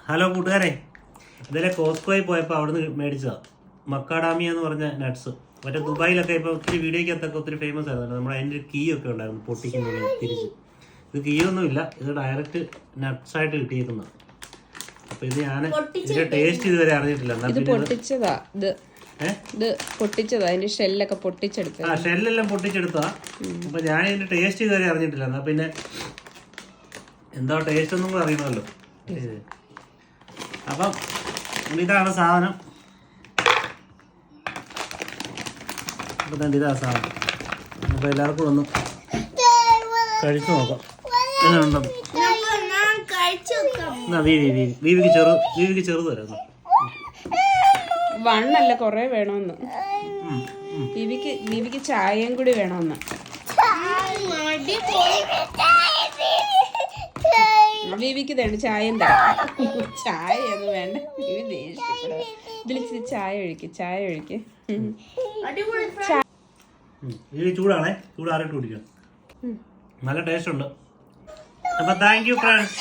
Hello കൂട്ടുകാരെ, ഇന്നലെ കോസ്കോയിൽ പോയപ്പോൾ അവിടുന്ന് മേടിച്ചതാണ് മക്കാഡാമിയ എന്ന് പറഞ്ഞ നട്ട്സ്. മറ്റേ ദുബായിലൊക്കെ ഇപ്പോൾ ഒത്തിരി വീഡിയോക്കകത്തൊക്കെ ഒത്തിരി ഫേമസ് ആയിരുന്നു. നമ്മുടെ അതിൻ്റെ കീ ഒക്കെ ഉണ്ടായിരുന്നു പൊട്ടിക്കുന്നതിന് തിരിച്ച്. ഇത് കീ ഒന്നുമില്ല, ഇത് ഡയറക്റ്റ് നട്ട്സായിട്ട് കിട്ടിയേക്കുന്നതാണ്. അപ്പോൾ ഇത് ഞാൻ ഇതിൻ്റെ ടേസ്റ്റ് ഇതുവരെ അറിഞ്ഞിട്ടില്ല. പൊട്ടിച്ചതാ അതിന്റെ ഷെല്ലൊക്കെ പൊട്ടിച്ചെടുത്ത. ഷെല്ലെല്ലാം പൊട്ടിച്ചെടുത്താ. അപ്പോൾ ഞാൻ ഇതിൻ്റെ ടേസ്റ്റ് ഇതുവരെ അറിഞ്ഞിട്ടില്ല. എന്നാൽ പിന്നെ എന്താ ടേസ്റ്റ് ഒന്നും കൂടെ അറിയണമല്ലോ. അപ്പം ഇതാണ് സാധനം. അപ്പം തന്നെ ഇതാ സാധനം. അപ്പോൾ എല്ലാവർക്കും ഒന്ന് കഴിച്ചു നോക്കാം എങ്ങനെയുണ്ടെന്ന്. എന്നാ വീവിക്ക് ചെറുത് തരാം. വണ്ണല്ല കൊറേ വേണമെന്ന്. വീവിക്ക് ചായയും കൂടി വേണമെന്ന്. വീവിക്ക് തേണ്ട ചായയും തരാം. ചായ ഒന്നും വേണ്ട, വീവി ദേഷ്യപ്പെടുക. ഇതിൽ ചായ ഒഴിക്ക്. ചൂടാണേ, ചൂടാറിട്ട് കുടിക്കാം. നല്ല ടേസ്റ്റ് ഉണ്ട്. അപ്പം താങ്ക് യു ഫ്രണ്ട്സ്.